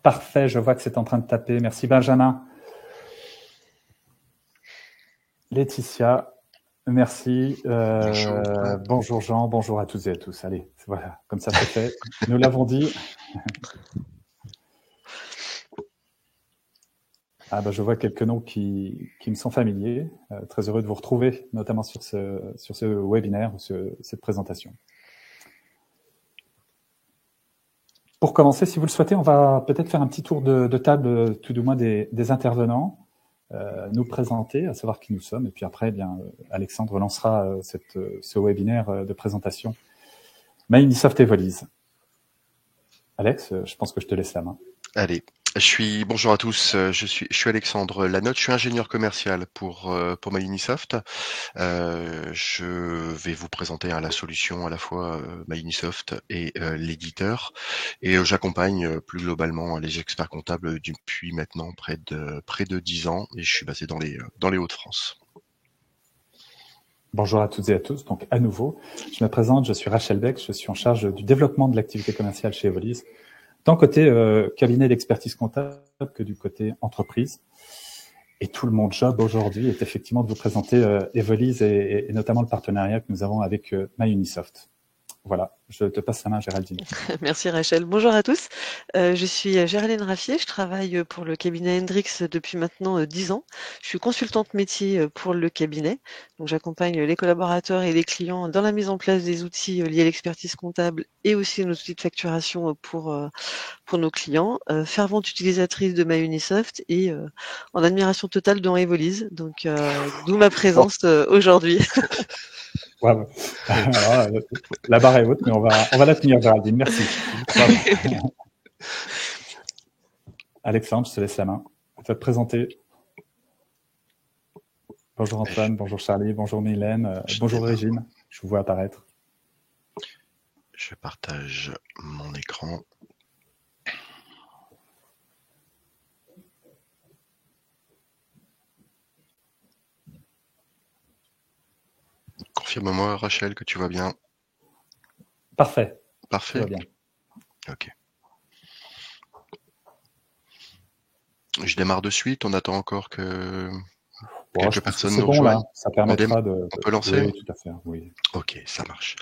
Parfait, je vois que c'est en train de taper. Merci Benjamin. Laetitia, merci. Bonjour. Bonjour Jean, bonjour à toutes et à tous. Allez, voilà, comme ça c'est fait. Nous l'avons dit. Ah bah, je vois quelques noms qui me sont familiers. Très heureux de vous retrouver, notamment sur ce webinaire, cette présentation. Pour commencer, si vous le souhaitez, on va peut-être faire un petit tour de table, tout du moins des intervenants, nous présenter, à savoir qui nous sommes, et puis après, eh bien, Alexandre lancera ce webinaire de présentation. Microsoft Evolise. Alex, je pense que je te laisse la main. Allez, bonjour à tous, je suis Alexandre Lanotte, je suis ingénieur commercial pour Microsoft. Je vais vous présenter la solution à la fois Microsoft et l'éditeur, et j'accompagne plus globalement les experts comptables depuis maintenant près de 10 ans, et je suis basé dans les Hauts-de-France. Bonjour à toutes et à tous. Donc, à nouveau, je me présente, je suis Rachel Beck, je suis en charge du développement de l'activité commerciale chez Evolise, tant côté cabinet d'expertise comptable que du côté entreprise. Et tout le mon job aujourd'hui est effectivement de vous présenter Evolise et notamment le partenariat que nous avons avec MyUnisoft. Voilà, je te passe la main, Géraldine. Merci Rachel. Bonjour à tous. Je suis Géraldine Raffier, je travaille pour le cabinet Hendrix depuis maintenant 10 ans. Je suis consultante métier pour le cabinet. Donc j'accompagne les collaborateurs et les clients dans la mise en place des outils liés à l'expertise comptable et aussi nos outils de facturation pour nos clients. Fervente utilisatrice de MyUnisoft et en admiration totale dans Evolise. Donc d'où ma présence aujourd'hui. Ouais, alors, la barre est haute, mais on va la tenir, Géraldine. Merci. Alexandre, je te laisse la main. Tu vas te présenter. Bonjour Antoine, bonjour Charlie, bonjour Mylène, bonjour Régine. Je vous vois apparaître. Je partage mon écran. Confirme-moi, Rachel, que tu vas bien. Parfait. Parfait. Tout va bien. Ok. Je démarre de suite, on attend encore que quelques personnes nous rejoignent. Ça permettra de... On peut lancer ? Oui, tout à fait, oui. Ok, ça marche.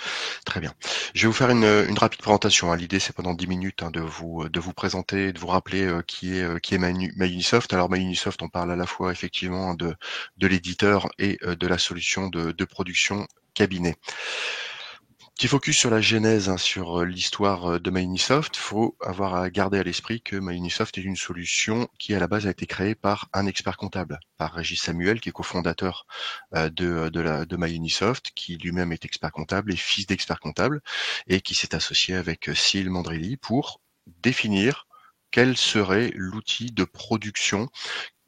Très bien. Je vais vous faire une rapide présentation. L'idée, c'est pendant 10 minutes de vous présenter, de vous rappeler qui est MyUnisoft. Alors, MyUnisoft, on parle à la fois effectivement de l'éditeur et de la solution de production cabinet. Petit focus sur la genèse, sur l'histoire de MyUnisoft. Il faut avoir à garder à l'esprit que MyUnisoft est une solution qui, à la base, a été créée par un expert comptable, par Régis Samuel, qui est cofondateur de MyUnisoft, qui lui-même est expert comptable et fils d'expert comptable, et qui s'est associé avec Cyril Mandrilli pour définir quel serait l'outil de production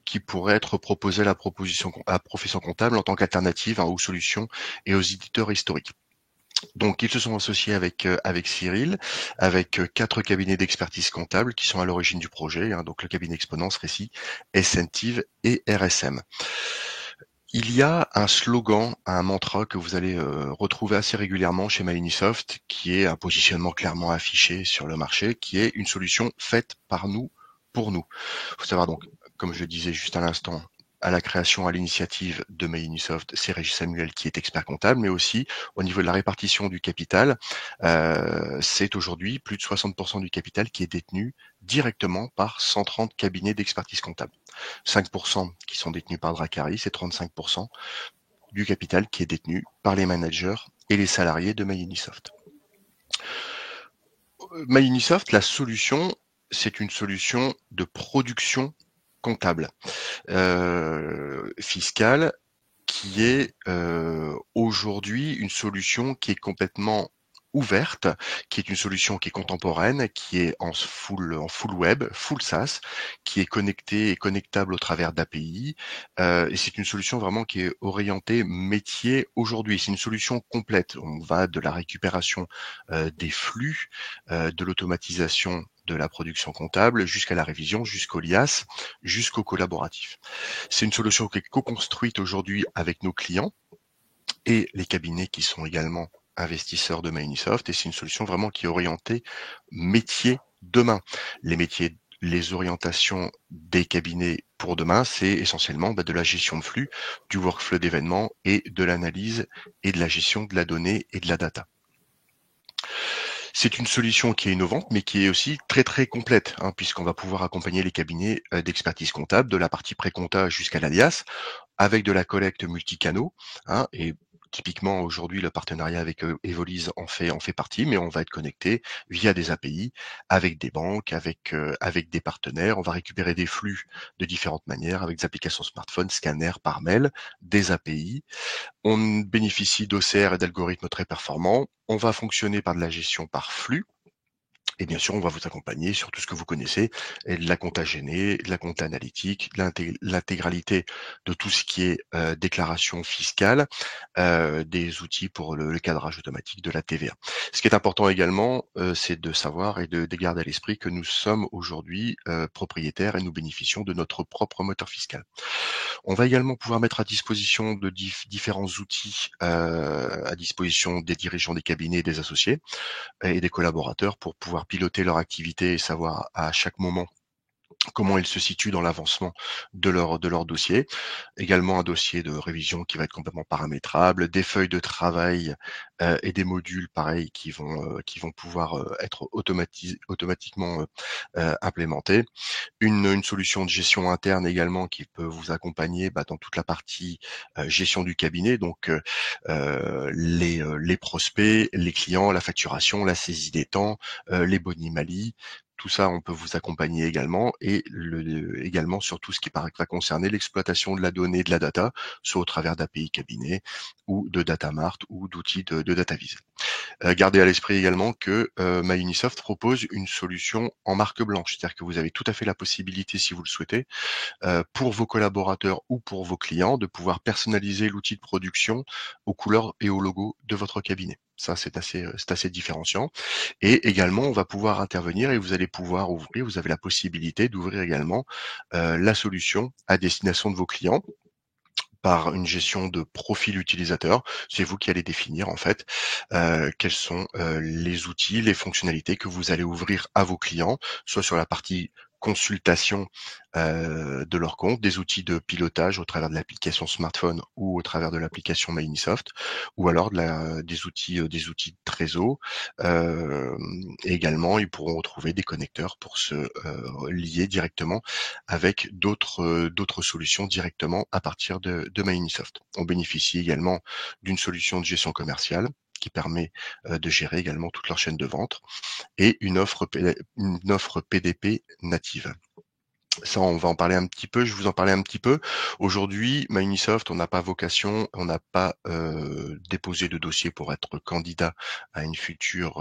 qui pourrait être proposé à la profession comptable en tant qu'alternative aux solutions et aux éditeurs historiques. Donc, ils se sont associés avec Cyril, avec 4 cabinets d'expertise comptable qui sont à l'origine du projet, donc le cabinet Exponence, Récit, Essentive et RSM. Il y a un slogan, un mantra que vous allez retrouver assez régulièrement chez MyUnisoft, qui est un positionnement clairement affiché sur le marché, qui est une solution faite par nous, pour nous. Il faut savoir donc, comme je le disais juste à l'instant, à la création, à l'initiative de MyUnisoft, c'est Régis Samuel qui est expert comptable, mais aussi au niveau de la répartition du capital, c'est aujourd'hui plus de 60% du capital qui est détenu directement par 130 cabinets d'expertise comptable. 5% qui sont détenus par Dracaris et 35% du capital qui est détenu par les managers et les salariés de MyUnisoft. MyUnisoft, la solution, c'est une solution de production comptable, fiscale, qui est aujourd'hui une solution qui est complètement ouverte, qui est une solution qui est contemporaine, qui est en full web, full SaaS, qui est connectée et connectable au travers d'API, et c'est une solution vraiment qui est orientée métier aujourd'hui. C'est une solution complète. On va de la récupération des flux, de l'automatisation de la production comptable, jusqu'à la révision, jusqu'au LIAS, jusqu'au collaboratif. C'est une solution qui est co-construite aujourd'hui avec nos clients et les cabinets qui sont également investisseurs de MyUnisoft, et c'est une solution vraiment qui est orientée métier demain. Les métiers les orientations des cabinets pour demain, c'est essentiellement de la gestion de flux, du workflow d'événements et de l'analyse et de la gestion de la donnée et de la data. C'est une solution qui est innovante, mais qui est aussi très très complète, hein, puisqu'on va pouvoir accompagner les cabinets d'expertise comptable, de la partie pré-compta jusqu'à l'alias, avec de la collecte multicanaux, hein, et typiquement aujourd'hui le partenariat avec Evolise en fait partie, mais on va être connecté via des API avec des banques, avec des partenaires. On va récupérer des flux de différentes manières avec des applications smartphone, scanner, par mail, des API. On bénéficie d'OCR et d'algorithmes très performants. On va fonctionner par de la gestion par flux. Et bien sûr, on va vous accompagner sur tout ce que vous connaissez, et de la compta gênée, de la compta analytique, l'intégralité de tout ce qui est déclaration fiscale, des outils pour le cadrage automatique de la TVA. Ce qui est important également, c'est de savoir et de garder à l'esprit que nous sommes aujourd'hui propriétaires et nous bénéficions de notre propre moteur fiscal. On va également pouvoir mettre à disposition de différents outils à disposition des dirigeants des cabinets et des associés et des collaborateurs pour pouvoir piloter leur activité et savoir à chaque moment comment ils se situent dans l'avancement de leur dossier. Également un dossier de révision qui va être complètement paramétrable, des feuilles de travail et des modules pareils qui vont pouvoir être automatiquement implémentés. Une solution de gestion interne également qui peut vous accompagner dans toute la partie gestion du cabinet, donc les prospects, les clients, la facturation, la saisie des temps, les boni-mali. Tout ça, on peut vous accompagner également et également sur tout ce qui va concerner l'exploitation de la donnée, de la data, soit au travers d'API cabinet ou de Datamart ou d'outils de DataVis. Gardez à l'esprit également que MyUnisoft propose une solution en marque blanche, c'est-à-dire que vous avez tout à fait la possibilité, si vous le souhaitez, pour vos collaborateurs ou pour vos clients, de pouvoir personnaliser l'outil de production aux couleurs et aux logos de votre cabinet. Ça, c'est assez différenciant. Et également, on va pouvoir intervenir et vous allez pouvoir ouvrir, vous avez la possibilité d'ouvrir également la solution à destination de vos clients par une gestion de profil utilisateur. C'est vous qui allez définir en fait quels sont les outils, les fonctionnalités que vous allez ouvrir à vos clients, soit sur la partie consultation de leur compte, des outils de pilotage au travers de l'application smartphone ou au travers de l'application MyUnisoft, ou alors des outils de Trésor. Et également, ils pourront retrouver des connecteurs pour se lier directement avec d'autres solutions directement à partir de MyUnisoft. On bénéficie également d'une solution de gestion commerciale qui permet de gérer également toute leur chaîne de vente et une offre PDP native. Ça, on va en parler un petit peu, je vais vous en parler un petit peu. Aujourd'hui, MyUnisoft, on n'a pas vocation, on n'a pas déposé de dossier pour être candidat à une future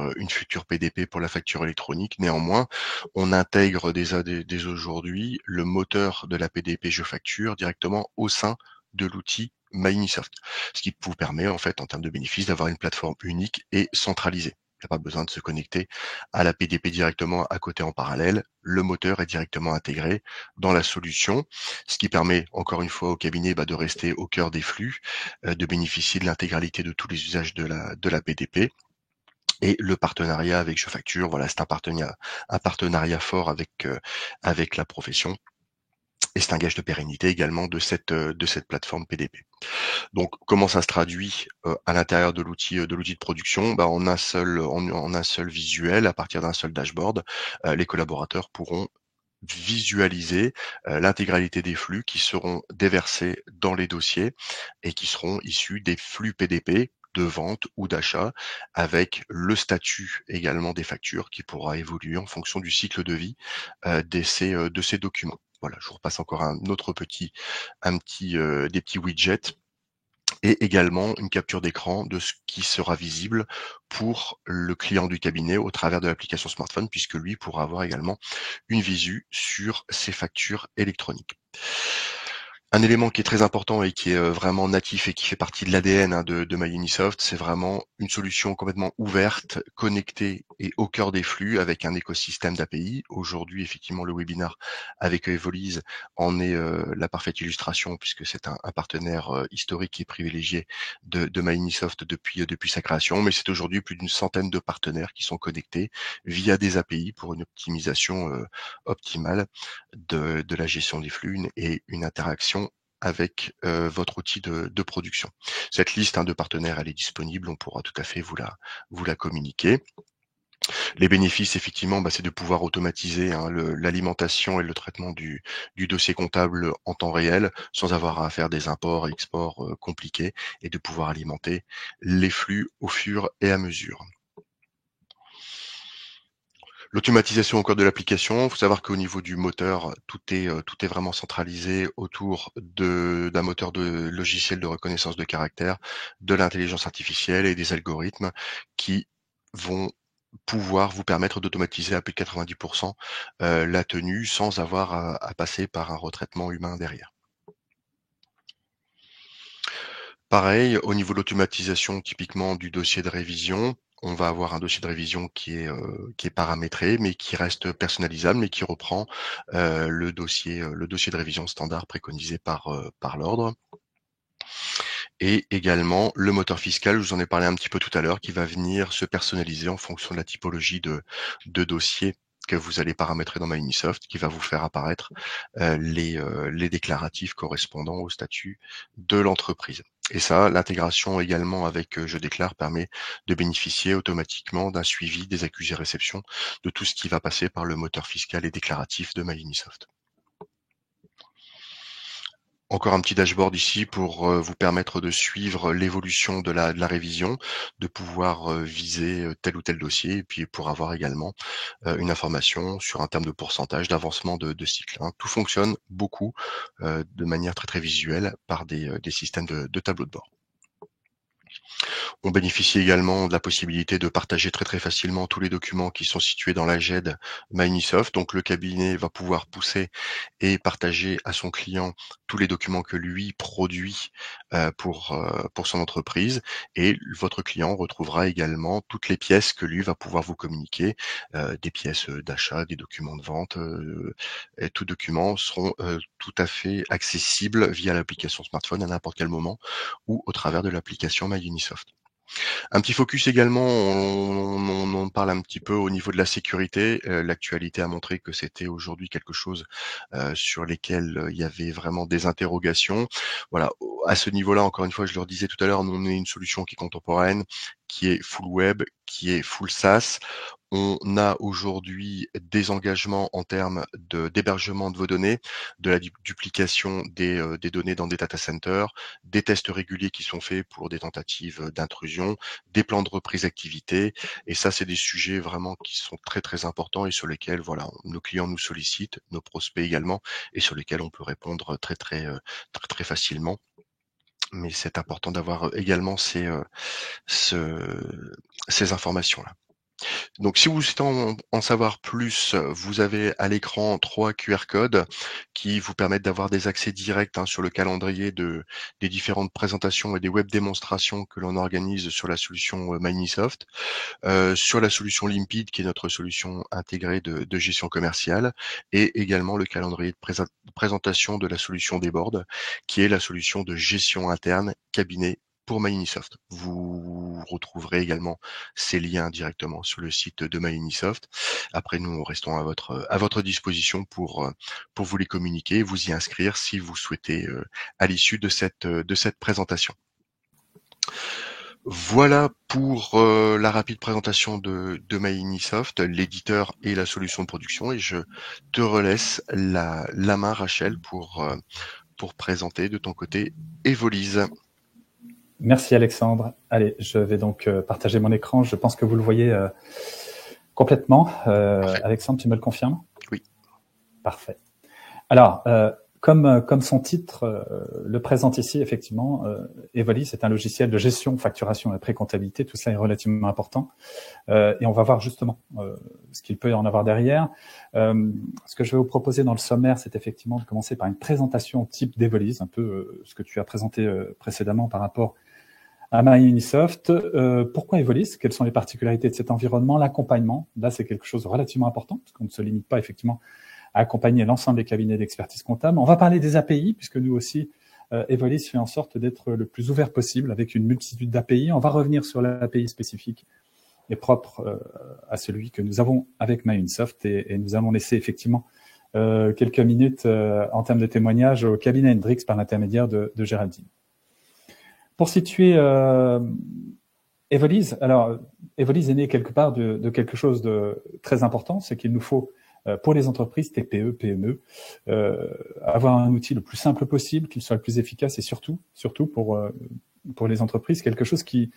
PDP pour la facture électronique. Néanmoins, on intègre dès aujourd'hui le moteur de la PDP Je Facture directement au sein de l'outil MyUnisoft, ce qui vous permet en fait en termes de bénéfices d'avoir une plateforme unique et centralisée. Il n'y a pas besoin de se connecter à la PDP directement à côté en parallèle. Le moteur est directement intégré dans la solution, ce qui permet encore une fois au cabinet de rester au cœur des flux, de bénéficier de l'intégralité de tous les usages de la PDP. Et le partenariat avec Je Facture, voilà, c'est un partenariat fort avec la profession. Et c'est un gage de pérennité également de cette plateforme PDP. Donc, comment ça se traduit à l'intérieur de l'outil de production? En un seul visuel, à partir d'un seul dashboard, les collaborateurs pourront visualiser l'intégralité des flux qui seront déversés dans les dossiers et qui seront issus des flux PDP de vente ou d'achat, avec le statut également des factures qui pourra évoluer en fonction du cycle de vie de ces documents. Voilà, je vous repasse encore des petits widgets et également une capture d'écran de ce qui sera visible pour le client du cabinet au travers de l'application smartphone, puisque lui pourra avoir également une visu sur ses factures électroniques. Un élément qui est très important et qui est vraiment natif et qui fait partie de l'ADN de MyUnisoft, c'est vraiment une solution complètement ouverte, connectée et au cœur des flux avec un écosystème d'API. Aujourd'hui, effectivement, le webinar avec Evolise en est la parfaite illustration puisque c'est un partenaire historique et privilégié de MyUnisoft depuis sa création. Mais c'est aujourd'hui plus d'une centaine de partenaires qui sont connectés via des API pour une optimisation optimale de la gestion des flux et une interaction avec votre outil de production. Cette liste de partenaires, elle est disponible, on pourra tout à fait vous la communiquer. Les bénéfices, effectivement, c'est de pouvoir automatiser l'alimentation et le traitement du dossier comptable en temps réel, sans avoir à faire des imports et exports compliqués, et de pouvoir alimenter les flux au fur et à mesure. L'automatisation au cœur de l'application, il faut savoir qu'au niveau du moteur, tout est vraiment centralisé autour d'un moteur de logiciel de reconnaissance de caractère, de l'intelligence artificielle et des algorithmes qui vont pouvoir vous permettre d'automatiser à plus de 90% la tenue sans avoir à passer par un retraitement humain derrière. Pareil, au niveau de l'automatisation typiquement du dossier de révision, on va avoir un dossier de révision qui est paramétré, mais qui reste personnalisable, mais qui reprend le dossier de révision standard préconisé par l'ordre. Et également le moteur fiscal, je vous en ai parlé un petit peu tout à l'heure, qui va venir se personnaliser en fonction de la typologie de dossier que vous allez paramétrer dans MyUnisoft, qui va vous faire apparaître les déclaratifs correspondant au statut de l'entreprise. Et ça, l'intégration également avec Je déclare permet de bénéficier automatiquement d'un suivi des accusés réception de tout ce qui va passer par le moteur fiscal et déclaratif de MyUnisoft. Encore un petit dashboard ici pour vous permettre de suivre l'évolution de la révision, de pouvoir viser tel ou tel dossier, et puis pour avoir également une information sur un terme de pourcentage d'avancement de cycle. Tout fonctionne beaucoup de manière très très visuelle par des systèmes de tableau de bord. On bénéficie également de la possibilité de partager très très facilement tous les documents qui sont situés dans la GED MyUnisoft. Donc le cabinet va pouvoir pousser et partager à son client tous les documents que lui produit pour son entreprise, et votre client retrouvera également toutes les pièces que lui va pouvoir vous communiquer, des pièces d'achat, des documents de vente, et tous documents seront tout à fait accessibles via l'application smartphone à n'importe quel moment ou au travers de l'application MyUnisoft. Un petit focus également, on en parle un petit peu au niveau de la sécurité. L'actualité a montré que c'était aujourd'hui quelque chose sur lesquels il y avait vraiment des interrogations. Voilà, à ce niveau-là, encore une fois, je le disais tout à l'heure, nous on est une solution qui est contemporaine, qui est full web, qui est full SaaS. On a aujourd'hui des engagements en termes d'hébergement de vos données, de la duplication des données dans des data centers, des tests réguliers qui sont faits pour des tentatives d'intrusion, des plans de reprise d'activité. Et ça, c'est des sujets vraiment qui sont très très importants et sur lesquels nos clients nous sollicitent, nos prospects également, et sur lesquels on peut répondre très très facilement. Mais c'est important d'avoir également ces informations-là. Donc, si vous souhaitez en savoir plus, vous avez à l'écran 3 QR codes qui vous permettent d'avoir des accès directs sur le calendrier des différentes présentations et des web démonstrations que l'on organise sur la solution MyUnisoft, sur la solution Limpid, qui est notre solution intégrée de gestion commerciale, et également le calendrier de présentation de la solution Deboard, qui est la solution de gestion interne cabinet pour MyUnisoft. Vous retrouverez également ces liens directement sur le site de MyUnisoft. Après, nous restons à votre disposition pour vous les communiquer, vous y inscrire si vous souhaitez à l'issue de cette présentation. Voilà pour la rapide présentation de MyUnisoft, l'éditeur et la solution de production, et je te relaisse la main, Rachel, pour présenter de ton côté Evolise. Merci Alexandre. Allez, je vais donc partager mon écran. Je pense que vous le voyez complètement. Alexandre, tu me le confirmes? Oui. Parfait. Alors, Comme son titre le présente ici, effectivement, Evolis est un logiciel de gestion, facturation et pré-comptabilité. Tout ça est relativement important. Et on va voir justement ce qu'il peut y en avoir derrière. Ce que je vais vous proposer dans le sommaire, c'est effectivement de commencer par une présentation type d'Evolis, un peu ce que tu as présenté précédemment par rapport à MyUnisoft. Pourquoi Evolis? Quelles sont les particularités de cet environnement? L'accompagnement, là c'est quelque chose de relativement important, parce qu'on ne se limite pas effectivement à accompagner l'ensemble des cabinets d'expertise comptable. On va parler des API, puisque nous aussi, Evolis fait en sorte d'être le plus ouvert possible avec une multitude d'API. On va revenir sur l'API spécifique et propre à celui que nous avons avec MyUnisoft, et nous allons laisser effectivement quelques minutes en termes de témoignage au cabinet Hendrix par l'intermédiaire de Géraldine. Pour situer Evolis, alors Evolis est né quelque part de quelque chose de très important, c'est qu'il nous faut pour les entreprises TPE, PME, avoir un outil le plus simple possible, qu'il soit le plus efficace, et surtout pour les entreprises, quelque chose qui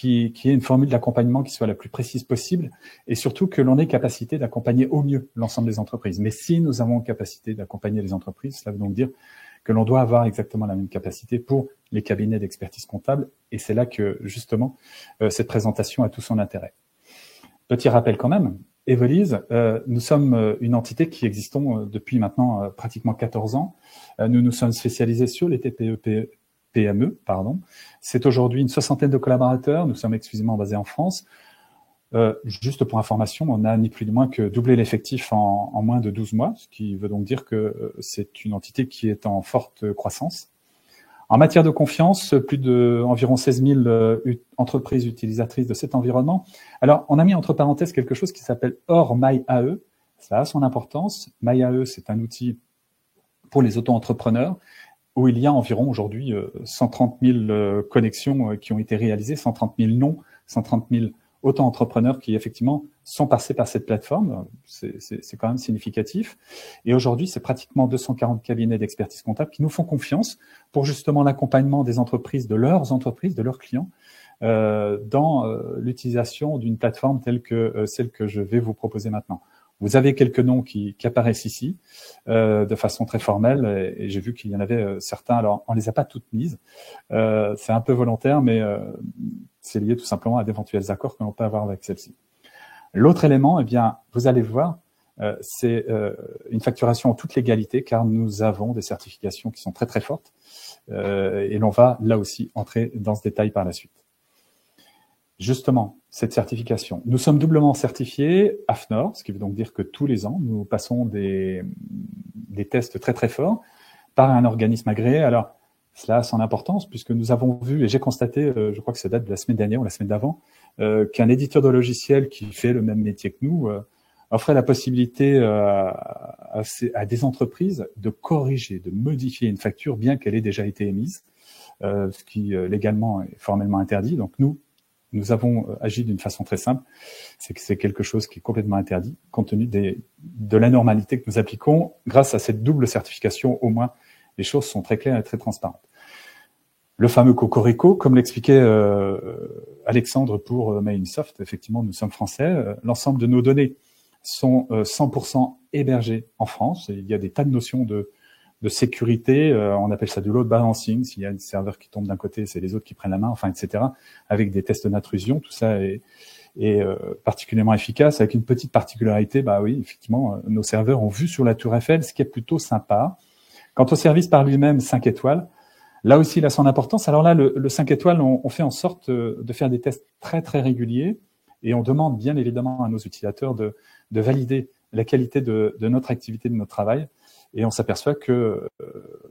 ait une formule d'accompagnement qui soit la plus précise possible, et surtout que l'on ait capacité d'accompagner au mieux l'ensemble des entreprises. Mais si nous avons capacité d'accompagner les entreprises, cela veut donc dire que l'on doit avoir exactement la même capacité pour les cabinets d'expertise comptable, et c'est là que justement cette présentation a tout son intérêt. Petit rappel quand même, Evolis, nous sommes une entité qui existons depuis maintenant pratiquement 14 ans. Nous nous sommes spécialisés sur les TPE, PME, pardon. C'est aujourd'hui une 60aine de collaborateurs. Nous sommes exclusivement basés en France. Juste pour information, on a ni plus ni moins que doublé l'effectif en moins de 12 mois, ce qui veut donc dire que c'est une entité qui est en forte croissance. En matière de confiance, plus de environ 16 000 entreprises utilisatrices de cet environnement. Alors, on a mis entre parenthèses quelque chose qui s'appelle Or MyAE. Ça a son importance. MyAE, c'est un outil pour les auto-entrepreneurs où il y a environ aujourd'hui 130 000 connexions qui ont été réalisées, 130 000 noms, 130 000 auto-entrepreneurs qui effectivement sont passés par cette plateforme. C'est quand même significatif. Et aujourd'hui, c'est pratiquement 240 cabinets d'expertise comptable qui nous font confiance pour justement l'accompagnement des entreprises, de leurs clients, dans l'utilisation d'une plateforme telle que celle que je vais vous proposer maintenant. Vous avez quelques noms qui apparaissent ici de façon très formelle, et j'ai vu qu'il y en avait certains. Alors, on les a pas toutes mises. C'est un peu volontaire, mais c'est lié tout simplement à d'éventuels accords que l'on peut avoir avec celle-ci. L'autre élément, eh bien, vous allez le voir, c'est une facturation en toute légalité, car nous avons des certifications qui sont très très fortes, et l'on va là aussi entrer dans ce détail par la suite. Justement, cette certification, nous sommes doublement certifiés AFNOR, ce qui veut donc dire que tous les ans, nous passons des tests très très forts par un organisme agréé. Alors, cela a son importance puisque nous avons vu, et j'ai constaté, je crois que ça date de la semaine dernière ou la semaine d'avant, qu'un éditeur de logiciels qui fait le même métier que nous offrait la possibilité à des entreprises de corriger, de modifier une facture bien qu'elle ait déjà été émise, ce qui légalement est formellement interdit. Donc nous avons agi d'une façon très simple, c'est que c'est quelque chose qui est complètement interdit, compte tenu de la normalité que nous appliquons. Grâce à cette double certification, au moins, les choses sont très claires et très transparentes. Le fameux Cocorico, comme l'expliquait Alexandre pour MyUnisoft, effectivement, nous sommes français. L'ensemble de nos données sont 100% hébergées en France. Et il y a des tas de notions de sécurité, on appelle ça du load balancing. S'il y a un serveur qui tombe d'un côté, c'est les autres qui prennent la main, enfin, etc. Avec des tests d'intrusion, tout ça est particulièrement efficace. Avec une petite particularité, bah oui, effectivement, nos serveurs ont vue sur la Tour Eiffel, ce qui est plutôt sympa. Quant au service par lui-même, 5 étoiles, là aussi, il a son importance. Alors là, le 5 étoiles, on fait en sorte de faire des tests très, très réguliers et on demande bien évidemment à nos utilisateurs de valider la qualité de notre activité, de notre travail. Et on s'aperçoit que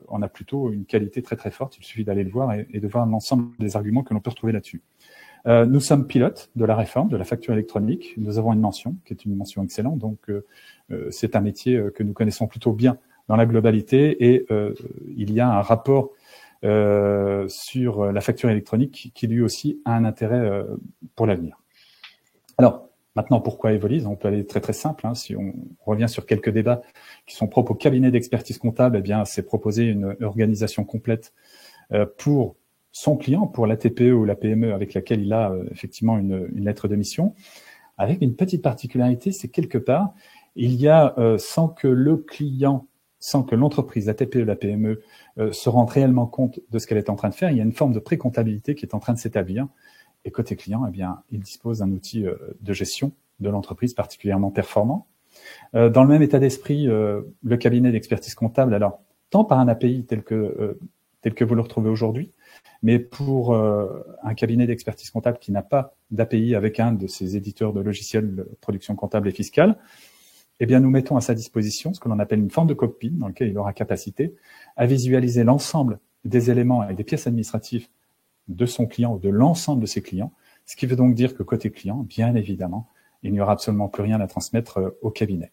on a plutôt une qualité très très forte. Il suffit d'aller le voir et de voir l'ensemble des arguments que l'on peut retrouver là-dessus. Nous sommes pilotes de la réforme de la facture électronique. Nous avons une mention qui est une mention excellente. Donc c'est un métier que nous connaissons plutôt bien dans la globalité. Et il y a un rapport sur la facture électronique qui lui aussi a un intérêt pour l'avenir. Alors, maintenant, pourquoi Evolis? On peut aller très très simple. Si on revient sur quelques débats qui sont propres au cabinet d'expertise comptable, eh bien, c'est proposer une organisation complète pour son client, pour la TPE ou la PME avec laquelle il a effectivement une lettre de mission, avec une petite particularité, c'est quelque part, il y a, sans que le client sans que l'entreprise, la TPE, la PME, se rende réellement compte de ce qu'elle est en train de faire. Il y a une forme de pré-comptabilité qui est en train de s'établir. Et côté client, eh bien, il dispose d'un outil de gestion de l'entreprise particulièrement performant. Dans le même état d'esprit, le cabinet d'expertise comptable, alors, tant par un API tel que vous le retrouvez aujourd'hui, mais pour un cabinet d'expertise comptable qui n'a pas d'API avec un de ses éditeurs de logiciels de production comptable et fiscale, eh bien, nous mettons à sa disposition ce que l'on appelle une forme de cockpit dans lequel il aura capacité à visualiser l'ensemble des éléments et des pièces administratives de son client ou de l'ensemble de ses clients, ce qui veut donc dire que côté client, bien évidemment, il n'y aura absolument plus rien à transmettre au cabinet.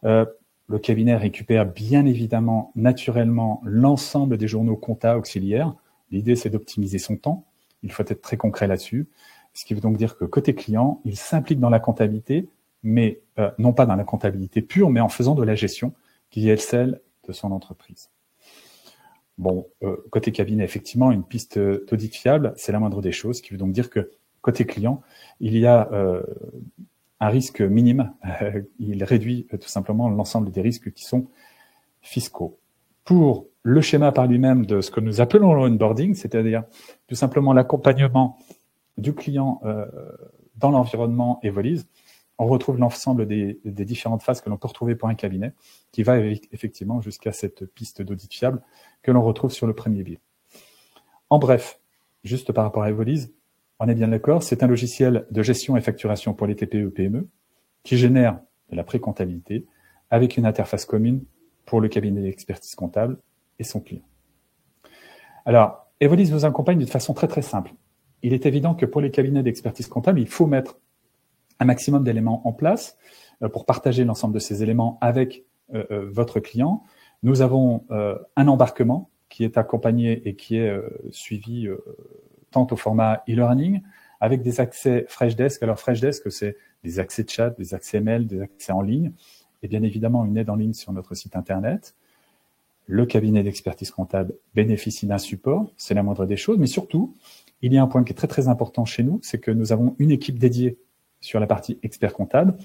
Le cabinet récupère bien évidemment naturellement l'ensemble des journaux compta auxiliaires. L'idée, c'est d'optimiser son temps. Il faut être très concret là-dessus. Ce qui veut donc dire que côté client, il s'implique dans la comptabilité, mais non pas dans la comptabilité pure, mais en faisant de la gestion qui est celle de son entreprise. Bon, côté cabinet, effectivement, une piste d'audit fiable, c'est la moindre des choses, ce qui veut donc dire que côté client, il y a un risque minime. Il réduit tout simplement l'ensemble des risques qui sont fiscaux. Pour le schéma par lui-même de ce que nous appelons l'onboarding, c'est-à-dire tout simplement l'accompagnement du client dans l'environnement Evolise, on retrouve l'ensemble des différentes phases que l'on peut retrouver pour un cabinet, qui va effectivement jusqu'à cette piste d'audit fiable que l'on retrouve sur le premier biais. En bref, juste par rapport à Evolise, on est bien d'accord, c'est un logiciel de gestion et facturation pour les TPE et PME qui génère de la pré-comptabilité avec une interface commune pour le cabinet d'expertise comptable et son client. Alors, Evolise nous accompagne d'une façon très très simple. Il est évident que pour les cabinets d'expertise comptable, il faut mettre un maximum d'éléments en place pour partager l'ensemble de ces éléments avec votre client. Nous avons un embarquement qui est accompagné et qui est suivi tant au format e-learning avec des accès Freshdesk. Alors Freshdesk, c'est des accès de chat, des accès mail, des accès en ligne et bien évidemment une aide en ligne sur notre site internet. Le cabinet d'expertise comptable bénéficie d'un support, c'est la moindre des choses, mais surtout, il y a un point qui est très très important chez nous, c'est que nous avons une équipe dédiée sur la partie expert comptable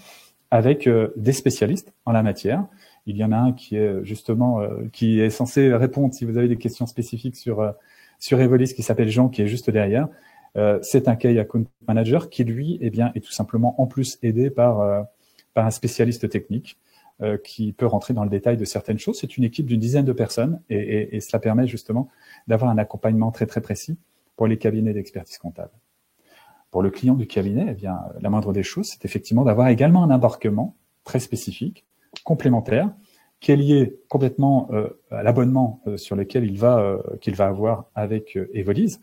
avec des spécialistes en la matière. Il y en a un qui est justement qui est censé répondre si vous avez des questions spécifiques sur Evolise, qui s'appelle Jean, qui est juste derrière. C'est un Key Account Manager qui lui est tout simplement en plus aidé par un spécialiste technique qui peut rentrer dans le détail de certaines choses. C'est une équipe d'une dizaine de personnes et cela permet justement d'avoir un accompagnement très très précis pour les cabinets d'expertise comptable. Pour le client du cabinet, la moindre des choses, c'est effectivement d'avoir également un embarquement très spécifique, complémentaire, qui est lié complètement à l'abonnement sur lequel qu'il va avoir avec Evolise.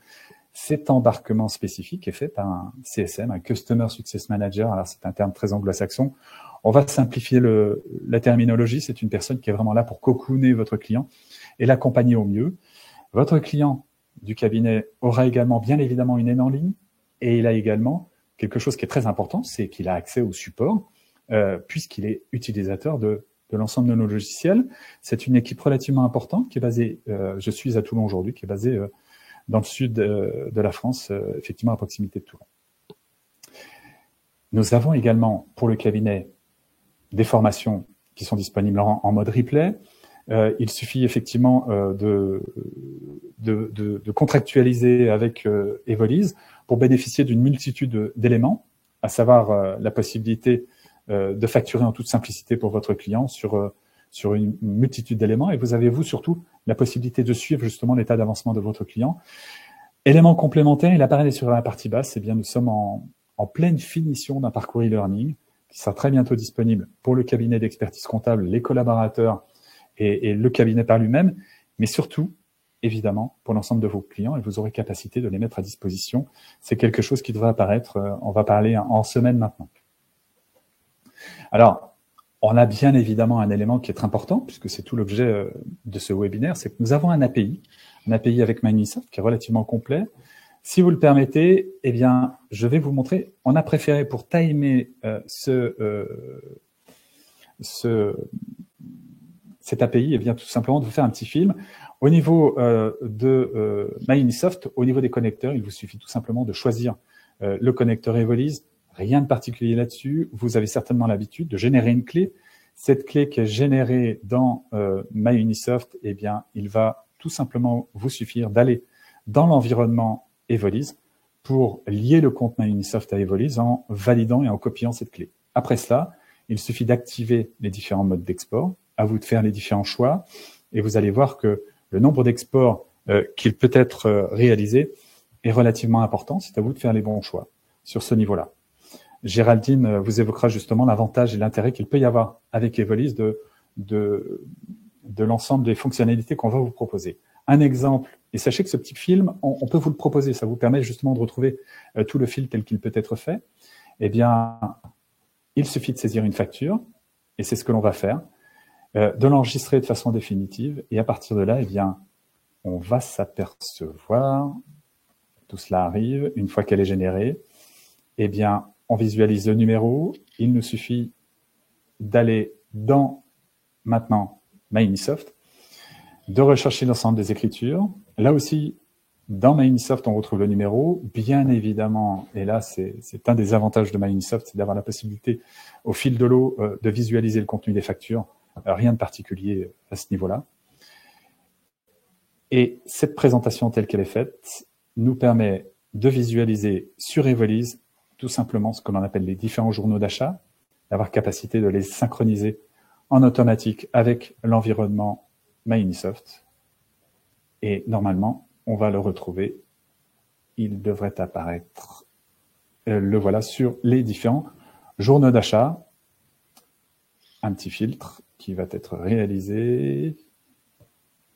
Cet embarquement spécifique est fait par un CSM, un Customer Success Manager. Alors c'est un terme très anglo-saxon. On va simplifier la terminologie. C'est une personne qui est vraiment là pour cocooner votre client et l'accompagner au mieux. Votre client du cabinet aura également bien évidemment une aide en ligne. Et il a également quelque chose qui est très important, c'est qu'il a accès au support, puisqu'il est utilisateur de l'ensemble de nos logiciels. C'est une équipe relativement importante qui est basée, je suis à Toulon aujourd'hui, qui est basée dans le sud de la France, effectivement à proximité de Toulon. Nous avons également pour le cabinet des formations qui sont disponibles en mode replay. Il suffit effectivement de contractualiser avec Evolise pour bénéficier d'une multitude d'éléments, à savoir la possibilité de facturer en toute simplicité pour votre client sur une multitude d'éléments, et vous avez vous surtout la possibilité de suivre justement l'état d'avancement de votre client. Élément complémentaire, il apparaît sur la partie basse, nous sommes en pleine finition d'un parcours e-learning qui sera très bientôt disponible pour le cabinet d'expertise comptable, les collaborateurs et le cabinet par lui-même, mais surtout, évidemment, pour l'ensemble de vos clients, et vous aurez capacité de les mettre à disposition. C'est quelque chose qui devrait apparaître, on va parler en semaine maintenant. Alors, on a bien évidemment un élément qui est important, puisque c'est tout l'objet de ce webinaire, c'est que nous avons un API avec MyUnisoft qui est relativement complet. Si vous le permettez, je vais vous montrer, on a préféré pour timer cet API, tout simplement de vous faire un petit film. Au niveau de MyUnisoft, au niveau des connecteurs, il vous suffit tout simplement de choisir le connecteur Evolise. Rien de particulier là-dessus. Vous avez certainement l'habitude de générer une clé Cette clé qui est générée dans MyUnisoft, eh bien, il va tout simplement vous suffire d'aller dans l'environnement Evolise pour lier le compte MyUnisoft à Evolise en validant et en copiant cette clé. Après cela, il suffit d'activer les différents modes d'export, à vous de faire les différents choix, et vous allez voir que le nombre d'exports qu'il peut être réalisé est relativement important. C'est à vous de faire les bons choix sur ce niveau-là. Géraldine vous évoquera justement l'avantage et l'intérêt qu'il peut y avoir avec Evolise de l'ensemble des fonctionnalités qu'on va vous proposer. Un exemple, et sachez que ce petit film, on peut vous le proposer, ça vous permet justement de retrouver tout le fil tel qu'il peut être fait. Eh bien, il suffit de saisir une facture, et c'est ce que l'on va faire, de l'enregistrer de façon définitive, et à partir de là, eh bien, on va s'apercevoir, tout cela arrive, une fois qu'elle est générée, eh bien, on visualise le numéro, il nous suffit d'aller dans, maintenant, MyUnisoft, de rechercher l'ensemble des écritures. Là aussi, dans MyUnisoft, on retrouve le numéro. Bien évidemment, et là, c'est un des avantages de MyUnisoft, c'est d'avoir la possibilité, au fil de l'eau, de visualiser le contenu des factures. Rien de particulier à ce niveau-là. Et cette présentation telle qu'elle est faite nous permet de visualiser sur Evolise tout simplement ce que l'on appelle les différents journaux d'achat, d'avoir capacité de les synchroniser en automatique avec l'environnement MyUnisoft. Et normalement, on va le retrouver. Il devrait apparaître. Le voilà sur les différents journaux d'achat. Un petit filtre qui va être réalisé.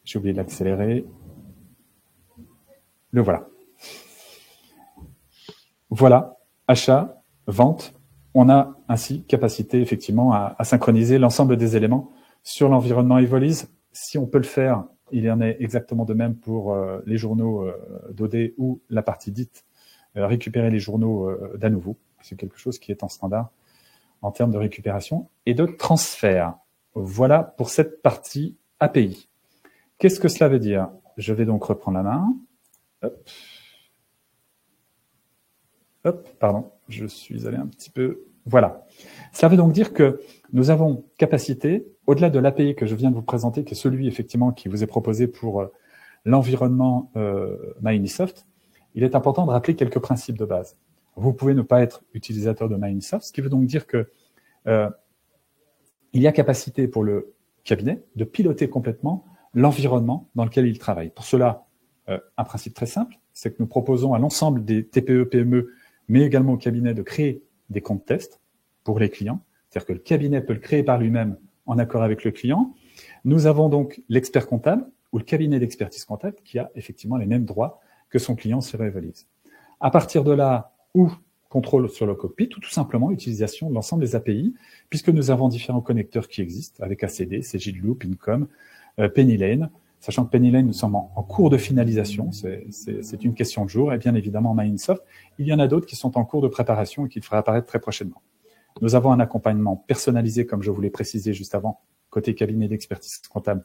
J'ai oublié de l'accélérer. Le voilà. Voilà, achat, vente. On a ainsi capacité effectivement à synchroniser l'ensemble des éléments sur l'environnement Evolise. Si on peut le faire, il en est exactement de même pour les journaux d'OD ou la partie dite récupérer les journaux d'à nouveau. C'est quelque chose qui est en standard en termes de récupération et de transfert. Voilà pour cette partie API. Qu'est-ce que cela veut dire? Je vais donc reprendre la main. Hop. Hop, pardon, je suis allé un petit peu... Voilà. Cela veut donc dire que nous avons capacité, au-delà de l'API que je viens de vous présenter, qui est celui effectivement qui vous est proposé pour l'environnement MyUnisoft, il est important de rappeler quelques principes de base. Vous pouvez ne pas être utilisateur de MyUnisoft, ce qui veut donc dire que il y a capacité pour le cabinet de piloter complètement l'environnement dans lequel il travaille. Pour cela, un principe très simple, c'est que nous proposons à l'ensemble des TPE, PME, mais également au cabinet de créer des comptes tests pour les clients. C'est-à-dire que le cabinet peut le créer par lui-même en accord avec le client. Nous avons donc l'expert comptable ou le cabinet d'expertise comptable qui a effectivement les mêmes droits que son client sur Evolise. À partir de là, ou contrôle sur le cockpit, ou tout simplement utilisation de l'ensemble des API, puisque nous avons différents connecteurs qui existent avec ACD, CGLoop, Incom, Pennylane. Sachant que Pennylane, nous sommes en cours de finalisation, c'est une question de jour, et bien évidemment MyUnisoft, il y en a d'autres qui sont en cours de préparation et qui devraient apparaître très prochainement. Nous avons un accompagnement personnalisé, comme je vous l'ai précisé juste avant, côté cabinet d'expertise comptable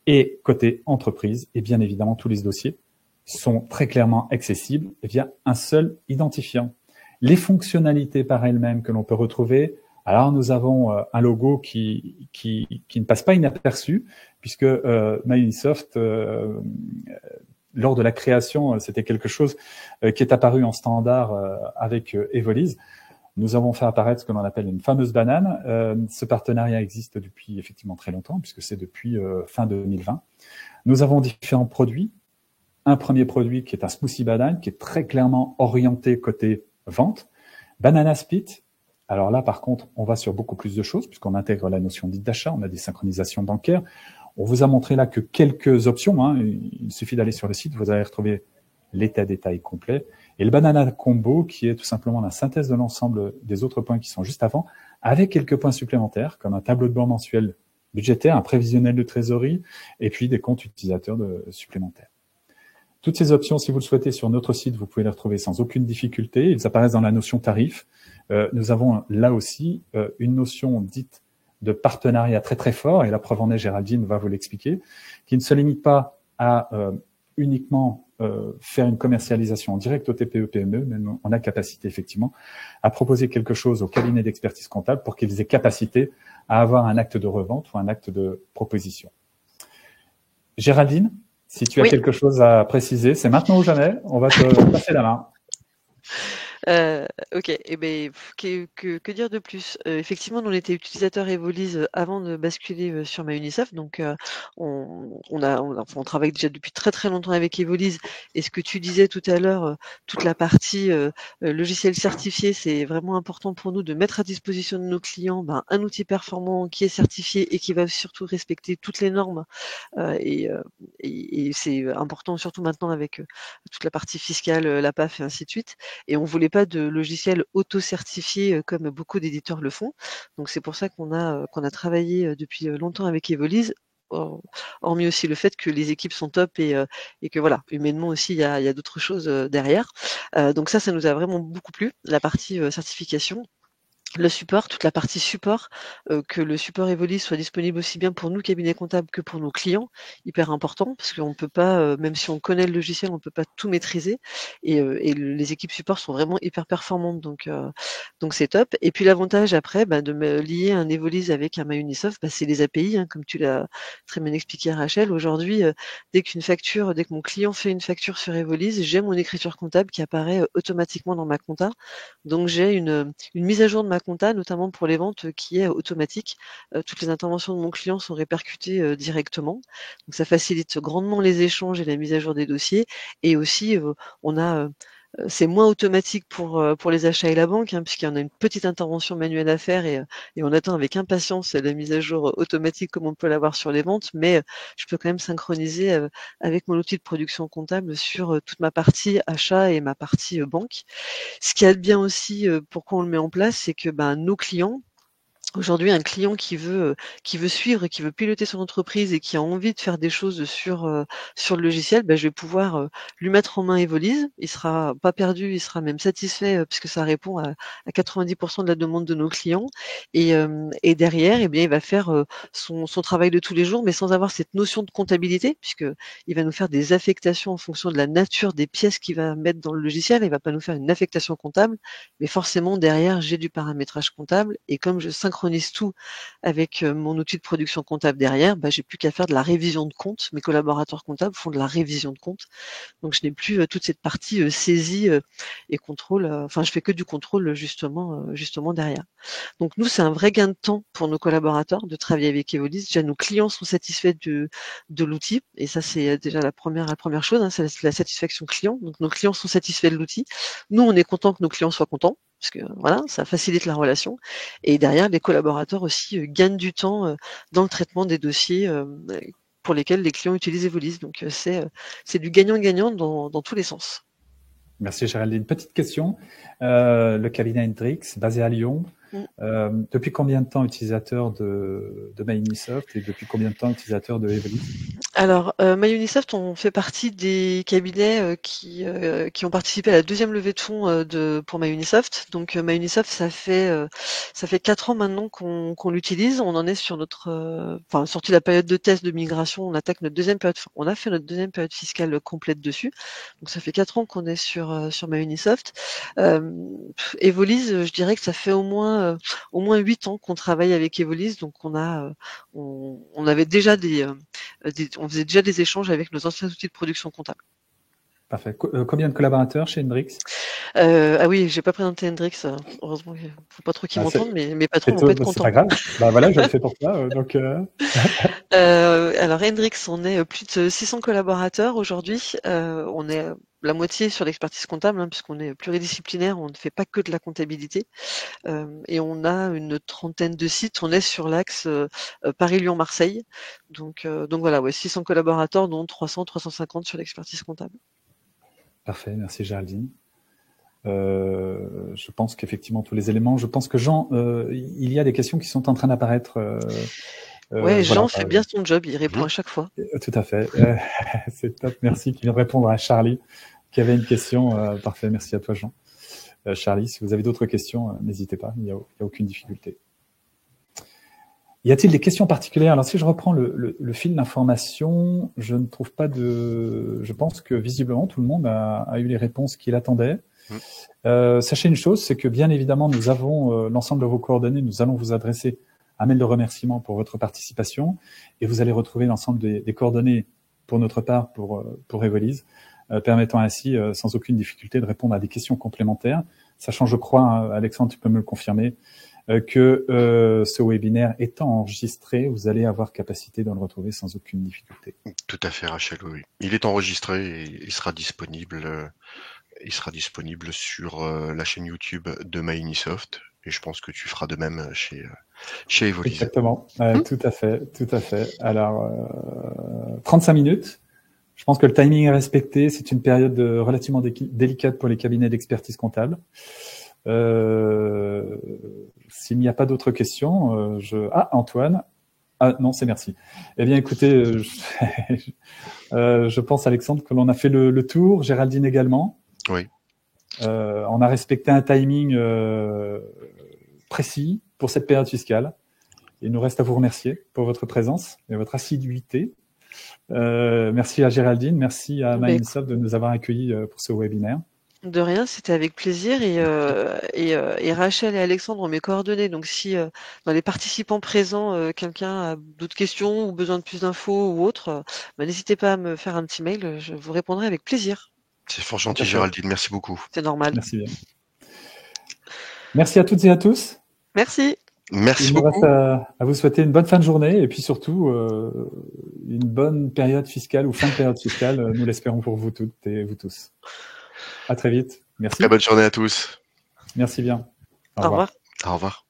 et côté entreprise, et bien évidemment tous les dossiers sont très clairement accessibles via un seul identifiant. Les fonctionnalités par elles-mêmes que l'on peut retrouver, alors nous avons un logo qui ne passe pas inaperçu, puisque MyUnisoft, lors de la création, c'était quelque chose qui est apparu en standard avec Evolise. Nous avons fait apparaître ce que l'on appelle une fameuse banane. Ce partenariat existe depuis effectivement très longtemps, puisque c'est depuis fin 2020. Nous avons différents produits. Un premier produit qui est un smoothie banane, qui est très clairement orienté côté vente. Banana Split. Alors là, par contre, on va sur beaucoup plus de choses, puisqu'on intègre la notion dite d'achat, on a des synchronisations bancaires. On vous a montré là que quelques options, hein. Il suffit d'aller sur le site, vous allez retrouver l'état détail complet. Et le Banana Combo, qui est tout simplement la synthèse de l'ensemble des autres points qui sont juste avant, avec quelques points supplémentaires, comme un tableau de bord mensuel budgétaire, un prévisionnel de trésorerie, et puis des comptes utilisateurs supplémentaires. Toutes ces options, si vous le souhaitez, sur notre site, vous pouvez les retrouver sans aucune difficulté. Ils apparaissent dans la notion tarif. Nous avons là aussi une notion dite de partenariat très très fort, et la preuve en est, Géraldine va vous l'expliquer, qui ne se limite pas à uniquement faire une commercialisation en direct au TPE-PME, mais on a capacité effectivement à proposer quelque chose au cabinet d'expertise comptable pour qu'ils aient capacité à avoir un acte de revente ou un acte de proposition. Géraldine, si tu as quelque chose à préciser, c'est maintenant ou jamais, on va te passer la main. Ok, et ben que dire de plus? Effectivement, nous on était utilisateurs Evolise avant de basculer sur MyUnisoft, donc on travaille déjà depuis très très longtemps avec Evolise. Et ce que tu disais tout à l'heure, toute la partie logiciel certifié, c'est vraiment important pour nous de mettre à disposition de nos clients un outil performant qui est certifié et qui va surtout respecter toutes les normes. Et c'est important surtout maintenant avec toute la partie fiscale, la PAF et ainsi de suite. Et on voulait pas de logiciel auto-certifié comme beaucoup d'éditeurs le font. Donc c'est pour ça qu'on a travaillé depuis longtemps avec Evolise. Hormis aussi le fait que les équipes sont top et que voilà, humainement aussi il y a d'autres choses derrière. Donc ça nous a vraiment beaucoup plu, la partie certification. Le support, toute la partie support, que le support Evolise soit disponible aussi bien pour nous, cabinets comptables, que pour nos clients, hyper important, parce qu'on peut pas, même si on connaît le logiciel, on peut pas tout maîtriser. Et les équipes support sont vraiment hyper performantes, donc c'est top. Et puis l'avantage après, de me lier un Evolise avec un MyUnisoft, c'est les API, comme tu l'as très bien expliqué, Rachel. Aujourd'hui, dès que mon client fait une facture sur Evolise, j'ai mon écriture comptable qui apparaît automatiquement dans ma compta. Donc j'ai une mise à jour de ma compta, notamment pour les ventes, qui est automatique. Toutes les interventions de mon client sont répercutées directement. Donc ça facilite grandement les échanges et la mise à jour des dossiers. Et aussi, c'est moins automatique pour les achats et la banque, puisqu'il y en a une petite intervention manuelle à faire et on attend avec impatience la mise à jour automatique comme on peut l'avoir sur les ventes. Mais je peux quand même synchroniser avec mon outil de production comptable sur toute ma partie achat et ma partie banque. Ce qu'il y a de bien aussi, pourquoi on le met en place, c'est que nos clients, aujourd'hui, un client qui veut suivre et qui veut piloter son entreprise et qui a envie de faire des choses sur le logiciel, je vais pouvoir lui mettre en main Evolise. Il sera pas perdu, il sera même satisfait puisque ça répond à 90% de la demande de nos clients. Et derrière, eh bien, il va faire son travail de tous les jours, mais sans avoir cette notion de comptabilité, puisque il va nous faire des affectations en fonction de la nature des pièces qu'il va mettre dans le logiciel. Il va pas nous faire une affectation comptable, mais forcément derrière, j'ai du paramétrage comptable et comme je synchronise tout avec mon outil de production comptable derrière, j'ai plus qu'à faire de la révision de compte. Mes collaborateurs comptables font de la révision de compte. Donc je n'ai plus toute cette partie saisie et contrôle. Enfin, je fais que du contrôle justement derrière. Donc nous, c'est un vrai gain de temps pour nos collaborateurs de travailler avec Evolise. Déjà, nos clients sont satisfaits de l'outil et ça, c'est déjà la première chose, c'est la satisfaction client. Donc nos clients sont satisfaits de l'outil. Nous, on est content que nos clients soient contents, parce que voilà, ça facilite la relation. Et derrière, les collaborateurs aussi gagnent du temps dans le traitement des dossiers pour lesquels les clients utilisent Evolise. Donc c'est du gagnant-gagnant dans tous les sens. Merci Géraldine. Petite question. Le cabinet Hendrix, basé à Lyon, depuis combien de temps utilisateur de MyUnisoft et depuis combien de temps utilisateur de Evolise? Alors, MyUnisoft, on fait partie des cabinets qui ont participé à la deuxième levée de fonds pour MyUnisoft. Donc, MyUnisoft, ça fait 4 ans maintenant qu'on l'utilise. On en est sur sorti la période de test de migration, on attaque notre deuxième période. On a fait notre deuxième période fiscale complète dessus. Donc, ça fait 4 ans qu'on est sur MyUnisoft. Evolise, je dirais que ça fait au moins 8 ans qu'on travaille avec Evolise. Donc, on avait déjà on faisait déjà des échanges avec nos anciens outils de production comptable. Parfait. Combien de collaborateurs chez Hendrix? Ah oui, j'ai pas présenté Hendrix. Heureusement, il faut pas trop qu'ils m'entendent, mais mes patrons vont pas être contents. C'est pas grave. Voilà, je le fais pour toi. Alors Hendrix, on est plus de 600 collaborateurs aujourd'hui. On est la moitié sur l'expertise comptable, puisqu'on est pluridisciplinaire, on ne fait pas que de la comptabilité. Et on a une trentaine de sites. On est sur l'axe Paris-Lyon-Marseille. Donc voilà, 600 collaborateurs, dont 300-350 sur l'expertise comptable. Parfait, merci Géraldine. Je pense qu'effectivement tous les éléments. Je pense que Jean, il y a des questions qui sont en train d'apparaître. Jean fait bien son job, il répond à chaque fois. Tout à fait. C'est top, merci. Qui vient de répondre à Charlie, qui avait une question. Parfait, merci à toi Jean. Charlie, si vous avez d'autres questions, n'hésitez pas, il n'y a aucune difficulté. Y a-t-il des questions particulières? Alors, si je reprends le fil d'information, je ne trouve pas de... Je pense que visiblement, tout le monde a eu les réponses qu'il attendait. Sachez une chose, c'est que bien évidemment, nous avons l'ensemble de vos coordonnées. Nous allons vous adresser un mail de remerciement pour votre participation et vous allez retrouver l'ensemble des coordonnées pour notre part pour Evolise, permettant ainsi, sans aucune difficulté, de répondre à des questions complémentaires. Sachant, je crois, hein, Alexandre, tu peux me le confirmer, que ce webinaire étant enregistré, vous allez avoir capacité de le retrouver sans aucune difficulté. Tout à fait, Rachel, oui. Il est enregistré et il sera disponible sur la chaîne YouTube de MyUnisoft. Et je pense que tu feras de même chez Evolise. Exactement, tout à fait, tout à fait. Alors, 35 minutes. Je pense que le timing est respecté. C'est une période relativement délicate pour les cabinets d'expertise comptable. S'il n'y a pas d'autres questions, Ah, Antoine. Ah non, c'est merci. Eh bien, écoutez, je pense, Alexandre, que l'on a fait le tour. Géraldine également. Oui. On a respecté un timing précis pour cette période fiscale. Il nous reste à vous remercier pour votre présence et votre assiduité. Merci à Géraldine, merci à MyUnisoft de nous avoir accueillis pour ce webinaire. De rien, c'était avec plaisir et Rachel et Alexandre ont mes coordonnées. Donc si dans les participants présents, quelqu'un a d'autres questions ou besoin de plus d'infos ou autre, n'hésitez pas à me faire un petit mail, je vous répondrai avec plaisir. C'est fort gentil, Géraldine, merci beaucoup. C'est normal. Merci bien. Merci à toutes et à tous. Merci. Merci beaucoup. Il me reste à vous souhaiter une bonne fin de journée et puis surtout une bonne période fiscale ou fin de période fiscale, nous l'espérons pour vous toutes et vous tous. À très vite. Merci. Très bonne journée à tous. Merci bien. Au revoir. Au revoir.